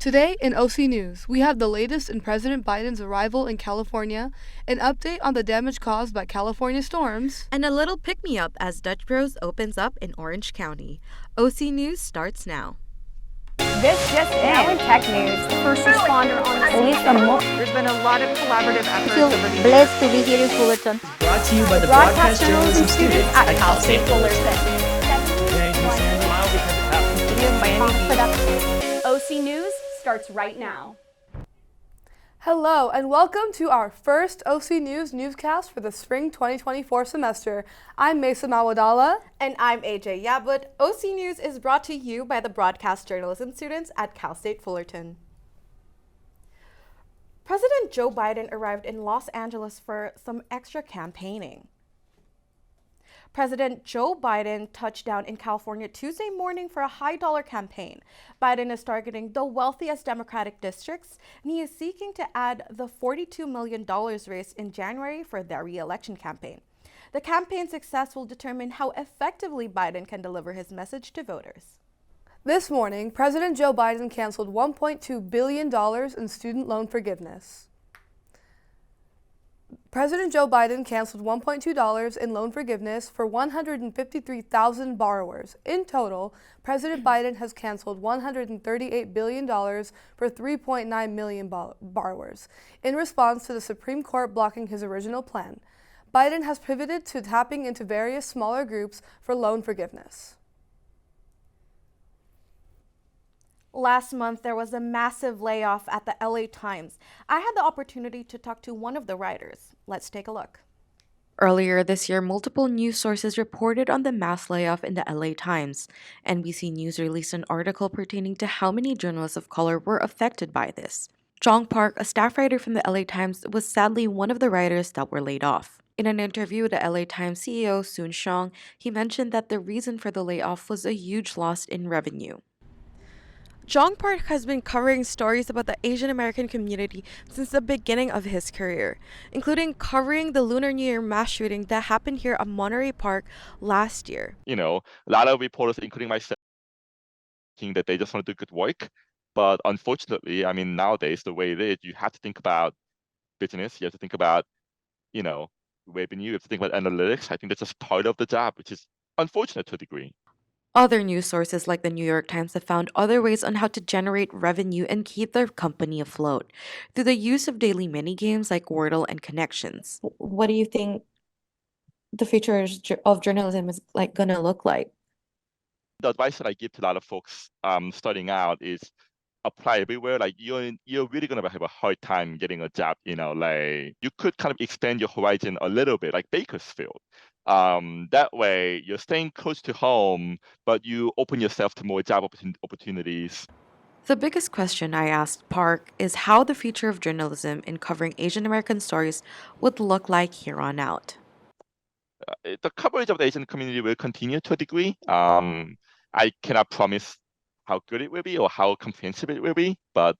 Today in OC News, we have the latest in President Biden's arrival in California, an update on the damage caused by California storms, and a little pick-me-up as Dutch Bros opens up in Orange County. OC News starts now. This just in. Tech news. First responder on There's been a lot of collaborative efforts feel over the blessed to be here in Fullerton. Brought to you by the Broadcast Journalism students at Cal State Fullerton. OC News starts right now. Hello and welcome to our first OC News newscast for the spring 2024 semester. I'm Mesa Mawadala. And I'm AJ Yabut. OC News is brought to you by the Broadcast Journalism students at Cal State Fullerton. President Joe Biden arrived in Los Angeles for some extra campaigning. President Joe Biden touched down in California Tuesday morning for a high-dollar campaign. Biden is targeting the wealthiest Democratic districts, and he is seeking to add the $42 million raised in January for their re-election campaign. The campaign's success will determine how effectively Biden can deliver his message to voters. This morning, President Joe Biden canceled $1.2 billion in student loan forgiveness. President Joe Biden canceled $1.2 in loan forgiveness for 153,000 borrowers. In total, President Biden has canceled $138 billion for 3.9 million borrowers. In response to the Supreme Court blocking his original plan, Biden has pivoted to tapping into various smaller groups for loan forgiveness. Last month, there was a massive layoff at the LA Times. I had the opportunity to talk to one of the writers. Let's take a look. Earlier this year, multiple news sources reported on the mass layoff in the LA Times. NBC News released an article pertaining to how many journalists of color were affected by this. Jong Park, a staff writer from the LA Times, was sadly one of the writers that were laid off. In an interview with the LA Times CEO, Soon Shong, he mentioned that the reason for the layoff was a huge loss in revenue. Jong Park has been covering stories about the Asian American community since the beginning of his career, including covering the Lunar New Year mass shooting that happened here at Monterey Park last year. A lot of reporters, including myself, thinking that they just want to do good work. But unfortunately, nowadays, the way it is, you have to think about business, you have to think about, revenue, you have to think about analytics. I think that's just part of the job, which is unfortunate to a degree. Other news sources like the New York Times have found other ways on how to generate revenue and keep their company afloat through the use of daily mini games like Wordle and Connections. What do you think the future of journalism is gonna look like? The advice that I give to a lot of folks starting out is apply everywhere. You're really gonna have a hard time getting a job. You could kind of extend your horizon a little bit, like Bakersfield. That way, you're staying close to home, but you open yourself to more job opportunities. The biggest question I asked Park is how the future of journalism in covering Asian American stories would look like here on out. The coverage of the Asian community will continue to a degree. I cannot promise how good it will be or how comprehensive it will be, but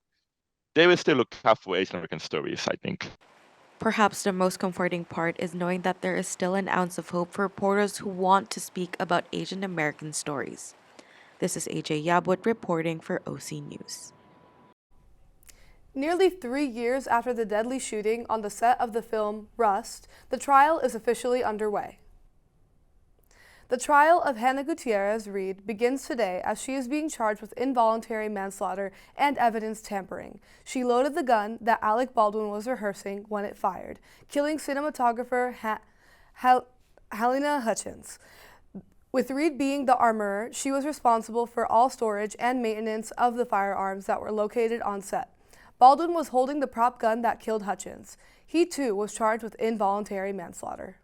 they will still look out for Asian American stories, I think. Perhaps the most comforting part is knowing that there is still an ounce of hope for reporters who want to speak about Asian American stories. This is AJ Yabut reporting for OC News. Nearly 3 years after the deadly shooting on the set of the film Rust, the trial is officially underway. The trial of Hannah Gutierrez Reed begins today as she is being charged with involuntary manslaughter and evidence tampering. She loaded the gun that Alec Baldwin was rehearsing when it fired, killing cinematographer Halyna Hutchins. With Reed being the armorer, she was responsible for all storage and maintenance of the firearms that were located on set. Baldwin was holding the prop gun that killed Hutchins. He too was charged with involuntary manslaughter.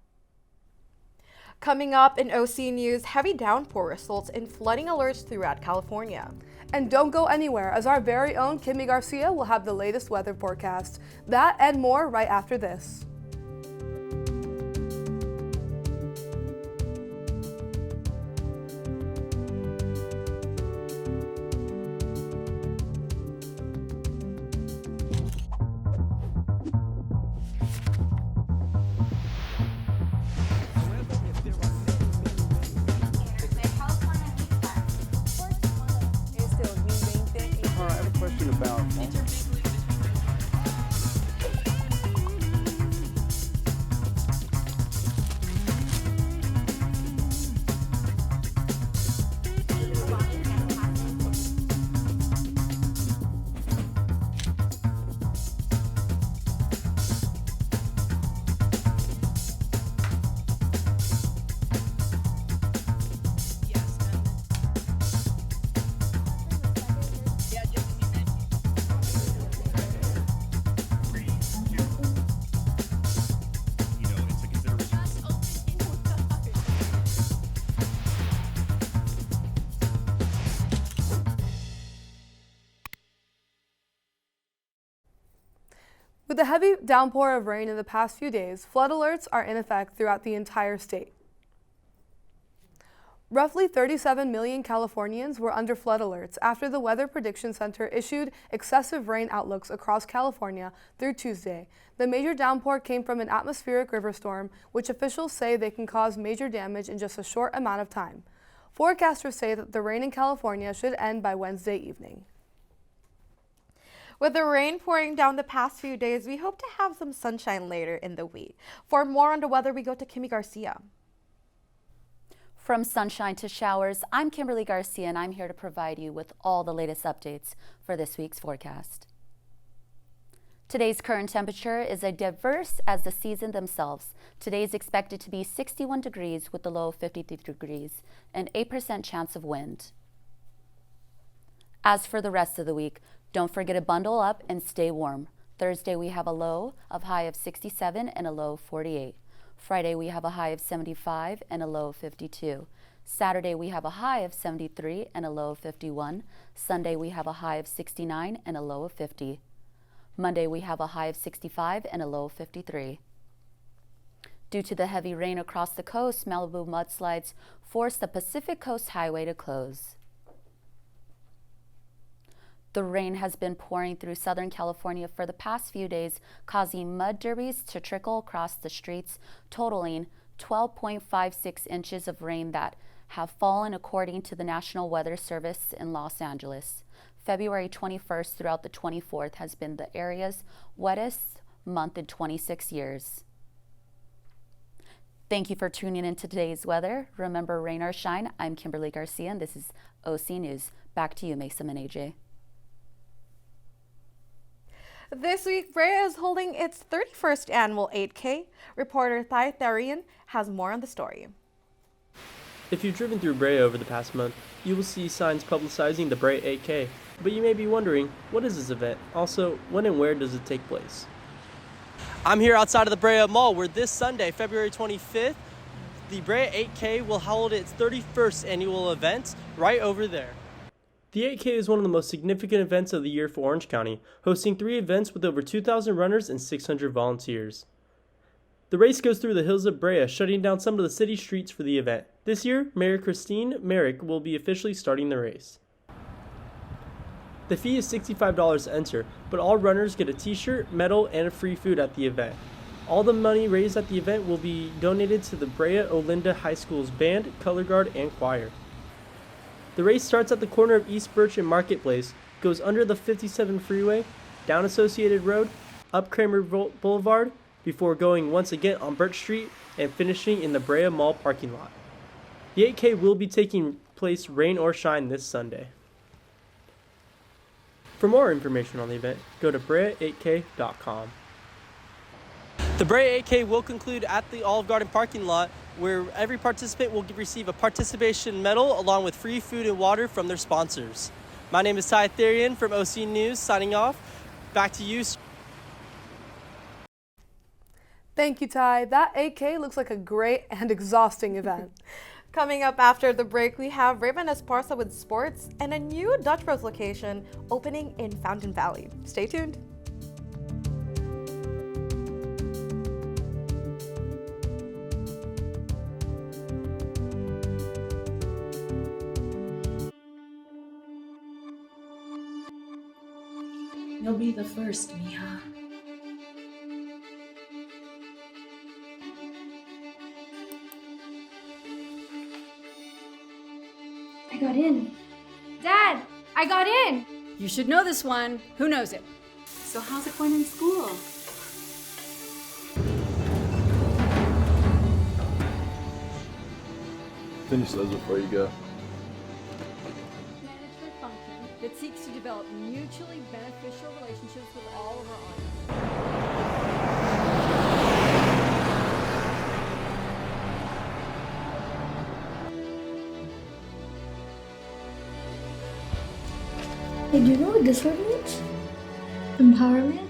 Coming up in OC News, heavy downpour results in flooding alerts throughout California. And don't go anywhere, as our very own Kimmy Garcia will have the latest weather forecast. That and more right after this. Question about With the heavy downpour of rain in the past few days, flood alerts are in effect throughout the entire state. Roughly 37 million Californians were under flood alerts after the Weather Prediction Center issued excessive rain outlooks across California through Tuesday. The major downpour came from an atmospheric river storm, which officials say they can cause major damage in just a short amount of time. Forecasters say that the rain in California should end by Wednesday evening. With the rain pouring down the past few days, we hope to have some sunshine later in the week. For more on the weather, we go to Kimmy Garcia. From sunshine to showers, I'm Kimberly Garcia, and I'm here to provide you with all the latest updates for this week's forecast. Today's current temperature is as diverse as the season themselves. Today is expected to be 61 degrees with a low of 53 degrees and 8% chance of wind. As for the rest of the week, don't forget to bundle up and stay warm. Thursday we have a low of high of 67 and a low of 48. Friday we have a high of 75 and a low of 52. Saturday we have a high of 73 and a low of 51. Sunday we have a high of 69 and a low of 50. Monday we have a high of 65 and a low of 53. Due to the heavy rain across the coast, Malibu mudslides forced the Pacific Coast Highway to close. The rain has been pouring through Southern California for the past few days, causing mud derbies to trickle across the streets, totaling 12.56 inches of rain that have fallen according to the National Weather Service in Los Angeles. February 21st throughout the 24th has been the area's wettest month in 26 years. Thank you for tuning in to today's weather. Remember, rain or shine, I'm Kimberly Garcia, and this is OC News. Back to you, Mason and AJ. This week, Brea is holding its 31st annual 8K. Reporter Ty Therian has more on the story. If you've driven through Brea over the past month, you will see signs publicizing the Brea 8K. But you may be wondering, what is this event? Also, when and where does it take place? I'm here outside of the Brea Mall, where this Sunday, February 25th, the Brea 8K will hold its 31st annual event right over there. The 8K is one of the most significant events of the year for Orange County, hosting 3 events with over 2,000 runners and 600 volunteers. The race goes through the hills of Brea, shutting down some of the city streets for the event. This year, Mayor Christine Merrick will be officially starting the race. The fee is $65 to enter, but all runners get a t-shirt, medal, and free food at the event. All the money raised at the event will be donated to the Brea Olinda High School's band, color guard, and choir. The race starts at the corner of East Birch and Marketplace, goes under the 57 freeway, down Associated Road, up Kramer Boulevard, before going once again on Birch Street and finishing in the Brea Mall parking lot. The 8K will be taking place rain or shine this Sunday. For more information on the event, go to brea8k.com. The Brea 8K will conclude at the Olive Garden parking lot, where every participant will receive a participation medal along with free food and water from their sponsors. My name is Ty Therian from OC News, signing off. Back to you. Thank you, Ty. That 8K looks like a great and exhausting event. Coming up after the break, we have Raven Esparza with sports and a new Dutch Bros location opening in Fountain Valley. Stay tuned. You'll be the first, Mija. I got in. Dad, I got in! You should know this one. Who knows it? So how's it going in school? Finish those before you go. Management function that seeks to develop mutually beneficial relationships with all of our audience. Hey, do you know what this word means? Empowerment?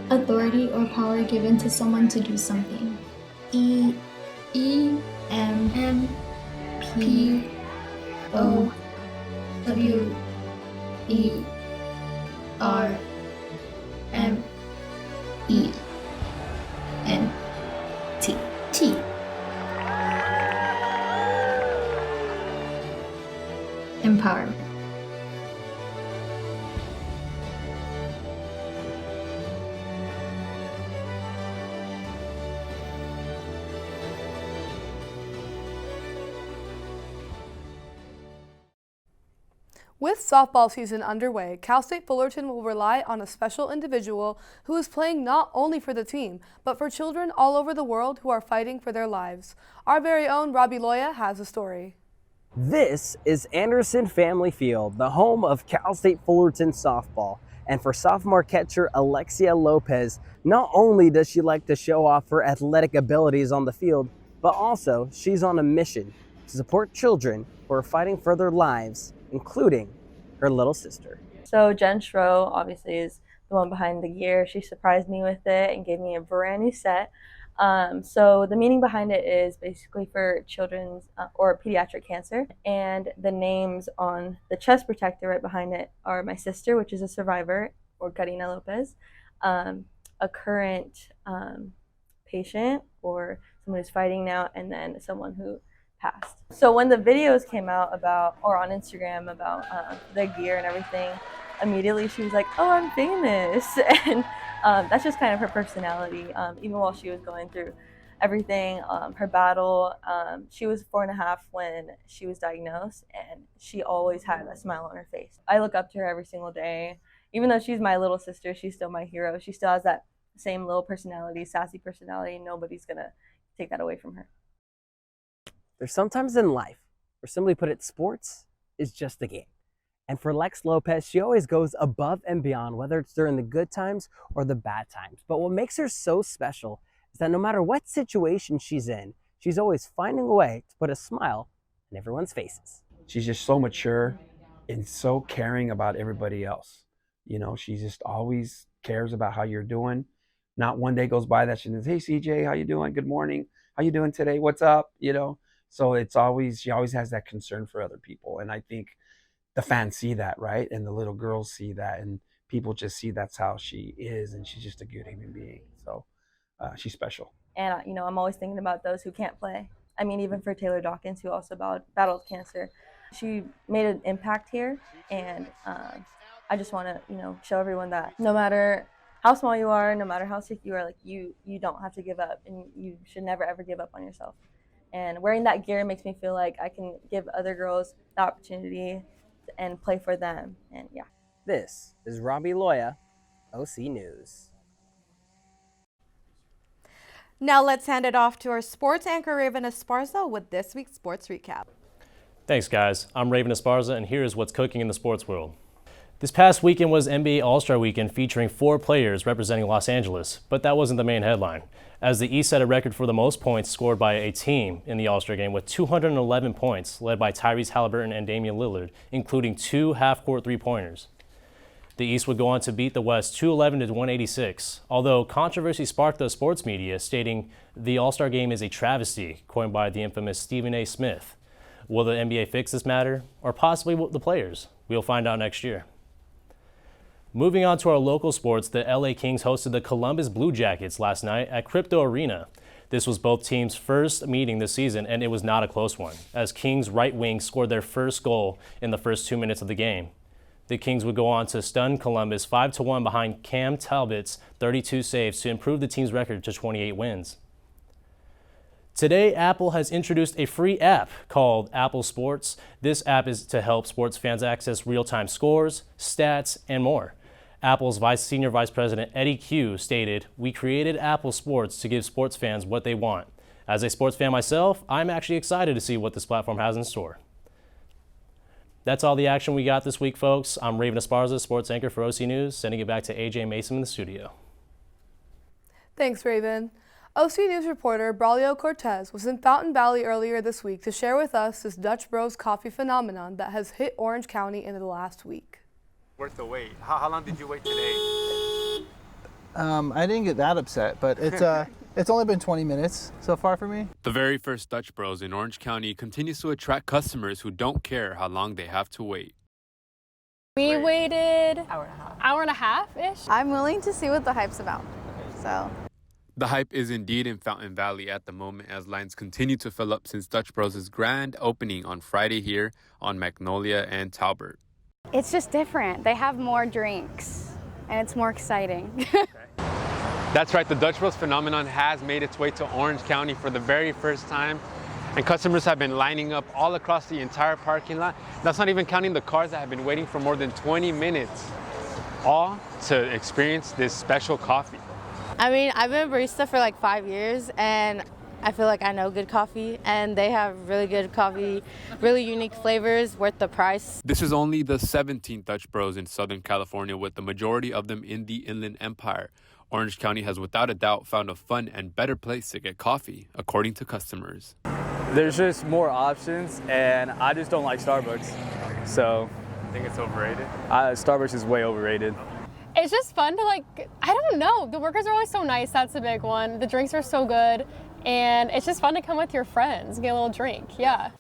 Authority or power given to someone to do something. E-M-P-O-W-E-R. With softball season underway, Cal State Fullerton will rely on a special individual who is playing not only for the team, but for children all over the world who are fighting for their lives. Our very own Robbie Loya has a story. This is Anderson Family Field, the home of Cal State Fullerton softball. And for sophomore catcher Alexia Lopez, not only does she like to show off her athletic abilities on the field, but also she's on a mission to support children who are fighting for their lives, including her little sister. So Jen Schro obviously is the one behind the gear. She surprised me with it and gave me a brand new set. So the meaning behind it is basically for children's or pediatric cancer. And the names on the chest protector right behind it are my sister, which is a survivor, or Karina Lopez, a current patient or someone who's fighting now, and then someone who passed. So when the videos came out about, or on Instagram about the gear and everything, immediately she was like, oh, I'm famous. And that's just kind of her personality. Even while she was going through everything, her battle, she was 4.5 when she was diagnosed, and she always had a smile on her face. I look up to her every single day. Even though she's my little sister, she's still my hero. She still has that same little personality, sassy personality. Nobody's gonna take that away from her. There's sometimes in life where, simply put it, sports is just a game. And for Lex Lopez, she always goes above and beyond, whether it's during the good times or the bad times. But what makes her so special is that no matter what situation she's in, she's always finding a way to put a smile on everyone's faces. She's just so mature and so caring about everybody else. You know, she just always cares about how you're doing. Not one day goes by that she says, hey, CJ, how you doing? Good morning. How you doing today? What's up? You know, so she always has that concern for other people. And I think the fans see that, right? And the little girls see that, and people just see that's how she is, and she's just a good human being. So she's special. And, you know, I'm always thinking about those who can't play. I mean, even for Taylor Dawkins, who also battled cancer, she made an impact here. And I just want to, you know, show everyone that no matter how small you are, no matter how sick you are, like you don't have to give up, and you should never ever give up on yourself. And wearing that gear makes me feel like I can give other girls the opportunity and play for them. And yeah. This is Robbie Loya, OC News. Now let's hand it off to our sports anchor Raven Esparza with this week's sports recap. Thanks guys, I'm Raven Esparza, and here's what's cooking in the sports world. This past weekend was NBA All-Star Weekend, featuring 4 players representing Los Angeles, but that wasn't the main headline, as the East set a record for the most points scored by a team in the All-Star game with 211 points, led by Tyrese Halliburton and Damian Lillard, including 2 half-court three-pointers. The East would go on to beat the West 211-186, although controversy sparked the sports media, stating the All-Star game is a travesty, coined by the infamous Stephen A. Smith. Will the NBA fix this matter, or possibly the players? We'll find out next year. Moving on to our local sports, the LA Kings hosted the Columbus Blue Jackets last night at Crypto Arena. This was both teams' first meeting this season, and it was not a close one, as Kings right wing scored their first goal in the first 2 minutes of the game. The Kings would go on to stun Columbus 5-1 behind Cam Talbot's 32 saves to improve the team's record to 28 wins. Today, Apple has introduced a free app called Apple Sports. This app is to help sports fans access real-time scores, stats, and more. Apple's Senior Vice President Eddie Q stated, "We created Apple Sports to give sports fans what they want. As a sports fan myself, I'm actually excited to see what this platform has in store." That's all the action we got this week, folks. I'm Raven Esparza, sports anchor for OC News, sending it back to AJ Mason in the studio. Thanks, Raven. OC News reporter Braulio Cortez was in Fountain Valley earlier this week to share with us this Dutch Bros coffee phenomenon that has hit Orange County in the last week. Worth the wait. How long did you wait today? I didn't get that upset, but it's only been 20 minutes so far for me. The very first Dutch Bros in Orange County continues to attract customers who don't care how long they have to wait. We waited hour and a half-ish. I'm willing to see what the hype's about. So the hype is indeed in Fountain Valley at the moment, as lines continue to fill up since Dutch Bros' grand opening on Friday here on Magnolia and Talbert. It's just different. They have more drinks, and it's more exciting. That's right, the Dutch Bros phenomenon has made its way to Orange County for the very first time. And customers have been lining up all across the entire parking lot. That's not even counting the cars that have been waiting for more than 20 minutes, all to experience this special coffee. I mean, I've been a barista for like 5 years, and I feel like I know good coffee, and they have really good coffee, really unique flavors, worth the price. This is only the 17th Dutch Bros in Southern California, with the majority of them in the Inland Empire. Orange County has without a doubt found a fun and better place to get coffee, according to customers. There's just more options, and I just don't like Starbucks. So I think it's overrated. Starbucks is way overrated. It's just fun to I don't know. The workers are always so nice. That's a big one. The drinks are so good. And it's just fun to come with your friends, get a little drink. Yeah.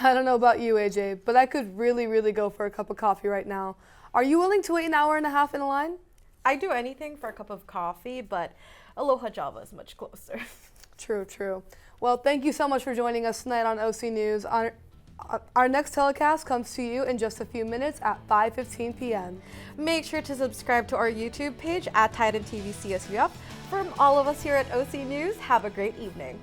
I don't know about you, AJ, but I could really go for a cup of coffee right now. Are you willing to wait an hour and a half in a line? I'd do anything for a cup of coffee, but Aloha Java is much closer. True. Well, thank you so much for joining us tonight on OC News. Our next telecast comes to you in just a few minutes at 5:15 p.m. Make sure to subscribe to our YouTube page at Titan TV CSUF. From all of us here at OC News, have a great evening.